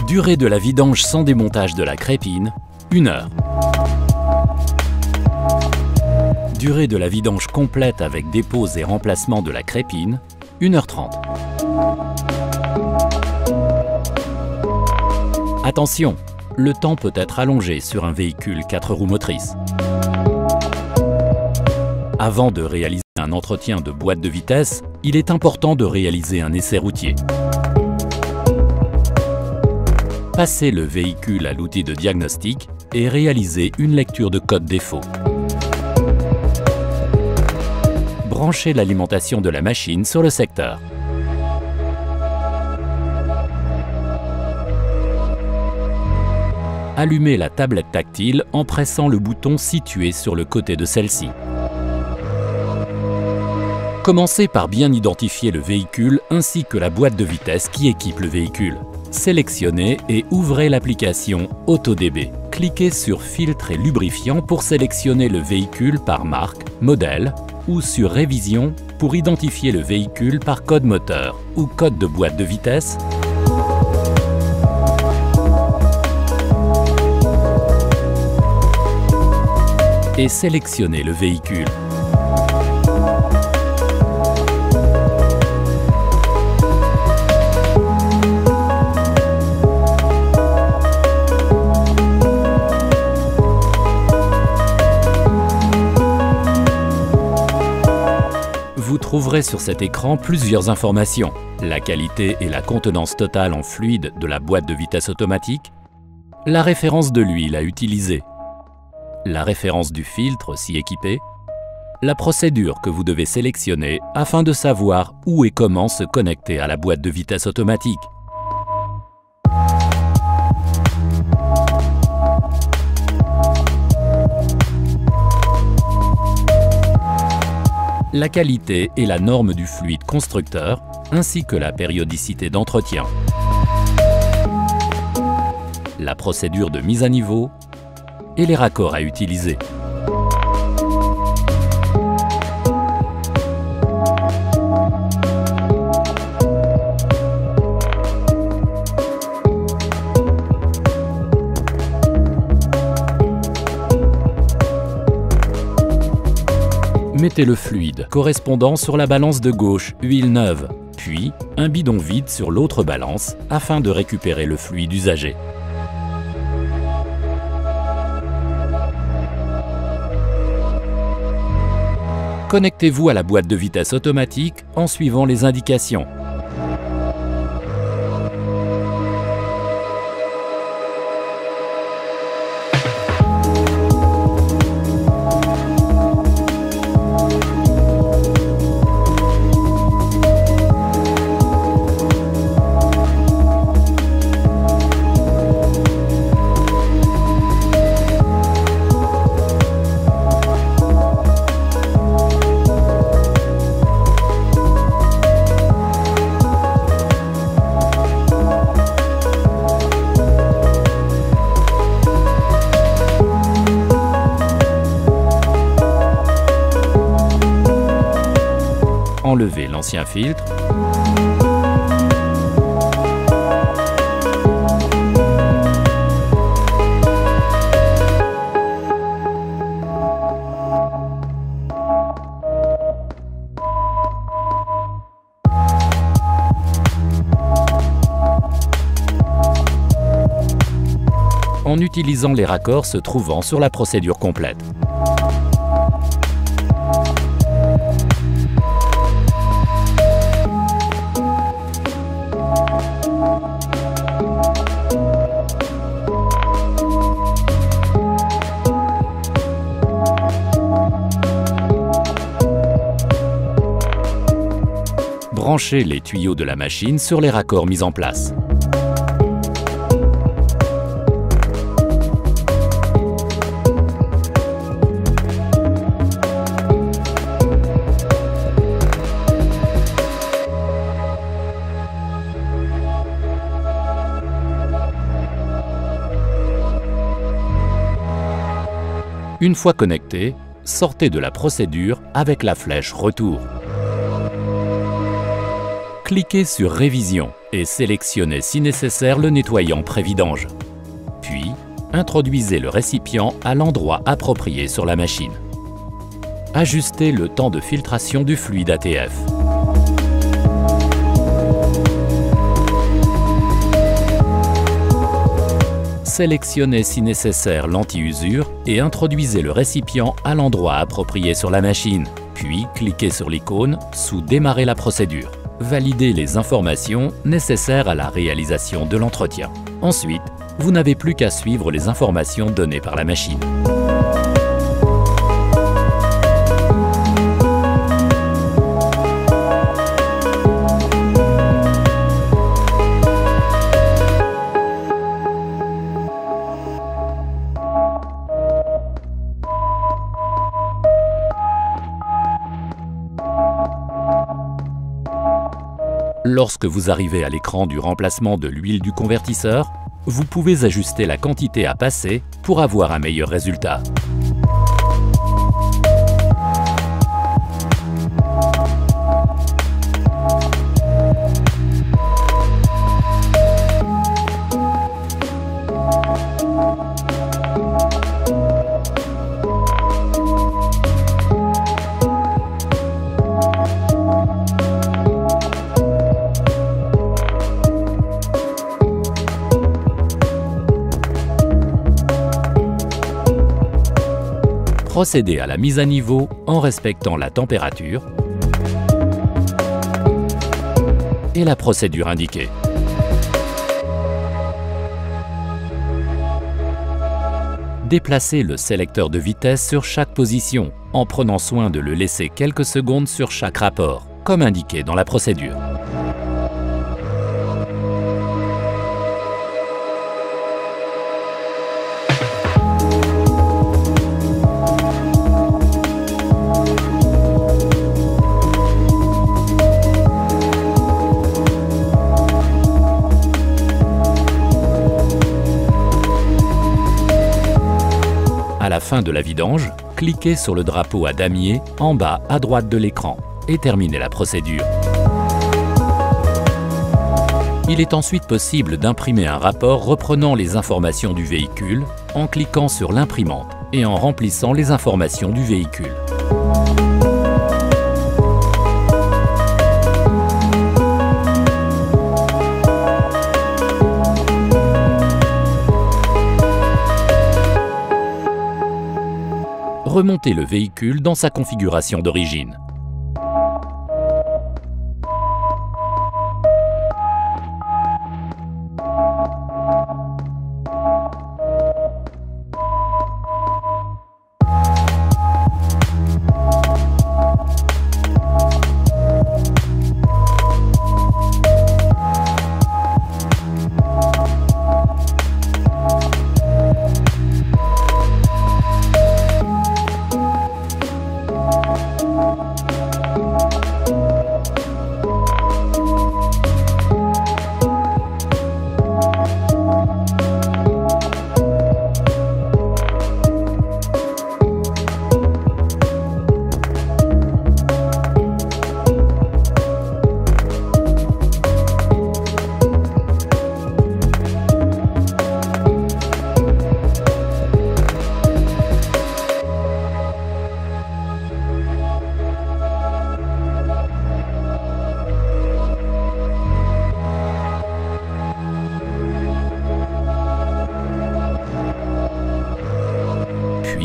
Durée de la vidange sans démontage de la crépine, 1 heure. Durée de la vidange complète avec dépose et remplacement de la crépine, 1h30. Attention, le temps peut être allongé sur un véhicule 4 roues motrices. Avant de réaliser un entretien de boîte de vitesse, il est important de réaliser un essai routier. Passez le véhicule à l'outil de diagnostic et réalisez une lecture de code défaut. Branchez l'alimentation de la machine sur le secteur. Allumez la tablette tactile en pressant le bouton situé sur le côté de celle-ci. Commencez par bien identifier le véhicule ainsi que la boîte de vitesse qui équipe le véhicule. Sélectionnez et ouvrez l'application AutoDB. Cliquez sur Filtre et lubrifiant pour sélectionner le véhicule par marque, modèle ou sur Révision pour identifier le véhicule par code moteur ou code de boîte de vitesse. Et sélectionnez le véhicule. Vous trouverez sur cet écran plusieurs informations. La qualité et la contenance totale en fluide de la boîte de vitesse automatique, la référence de l'huile à utiliser, la référence du filtre si équipé, la procédure que vous devez sélectionner afin de savoir où et comment se connecter à la boîte de vitesse automatique. La qualité et la norme du fluide constructeur, ainsi que la périodicité d'entretien. La procédure de mise à niveau et les raccords à utiliser. Mettez le fluide correspondant sur la balance de gauche, huile neuve, puis un bidon vide sur l'autre balance afin de récupérer le fluide usagé. Connectez-vous à la boîte de vitesse automatique en suivant les indications. Enlevez l'ancien filtre. En utilisant les raccords se trouvant sur la procédure complète. Branchez les tuyaux de la machine sur les raccords mis en place. Une fois connecté, sortez de la procédure avec la flèche Retour. Cliquez sur Révision et sélectionnez si nécessaire le nettoyant pré-vidange. Puis, introduisez le récipient à l'endroit approprié sur la machine. Ajustez le temps de filtration du fluide ATF. Sélectionnez si nécessaire l'anti-usure et introduisez le récipient à l'endroit approprié sur la machine. Puis, cliquez sur l'icône sous Démarrer la procédure. Validez les informations nécessaires à la réalisation de l'entretien. Ensuite, vous n'avez plus qu'à suivre les informations données par la machine. Lorsque vous arrivez à l'écran du remplacement de l'huile du convertisseur, vous pouvez ajuster la quantité à passer pour avoir un meilleur résultat. Procédez à la mise à niveau en respectant la température et la procédure indiquée. Déplacez le sélecteur de vitesse sur chaque position, en prenant soin de le laisser quelques secondes sur chaque rapport, comme indiqué dans la procédure. À la fin de la vidange, cliquez sur le drapeau à damier en bas à droite de l'écran et terminez la procédure. Il est ensuite possible d'imprimer un rapport reprenant les informations du véhicule en cliquant sur l'imprimante et en remplissant les informations du véhicule. Remontez le véhicule dans sa configuration d'origine.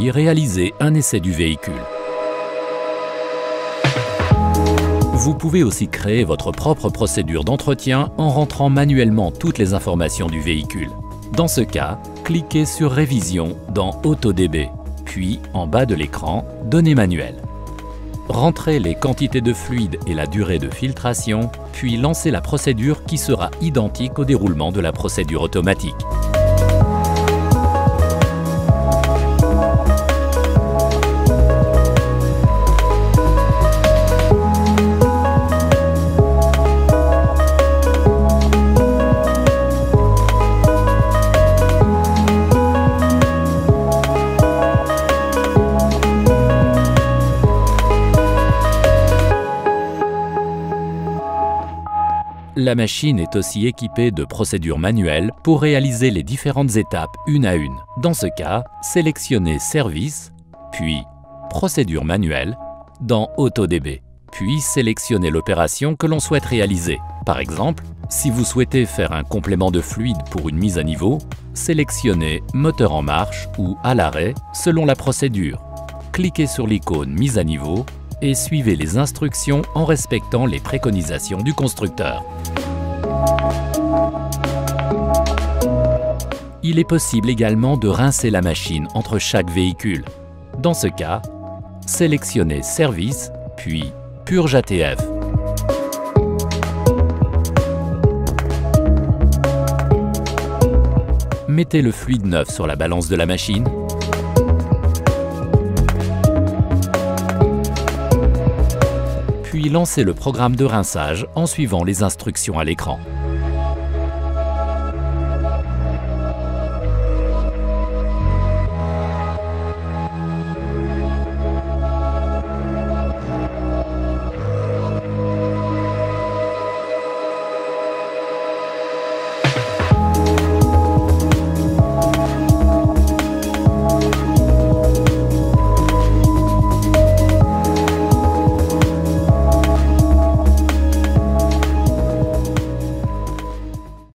Puis réalisez un essai du véhicule. Vous pouvez aussi créer votre propre procédure d'entretien en rentrant manuellement toutes les informations du véhicule. Dans ce cas, cliquez sur Révision dans AutoDB, puis en bas de l'écran, Données manuelles. Rentrez les quantités de fluide et la durée de filtration, puis lancez la procédure qui sera identique au déroulement de la procédure automatique. La machine est aussi équipée de procédures manuelles pour réaliser les différentes étapes une à une. Dans ce cas, sélectionnez Service, puis Procédure manuelle dans AutoDB. Puis sélectionnez l'opération que l'on souhaite réaliser. Par exemple, si vous souhaitez faire un complément de fluide pour une mise à niveau, sélectionnez Moteur en marche ou à l'arrêt selon la procédure. Cliquez sur l'icône Mise à niveau et suivez les instructions en respectant les préconisations du constructeur. Il est possible également de rincer la machine entre chaque véhicule. Dans ce cas, sélectionnez Service, puis Purge ATF. Mettez le fluide neuf sur la balance de la machine. Puis lancez le programme de rinçage en suivant les instructions à l'écran.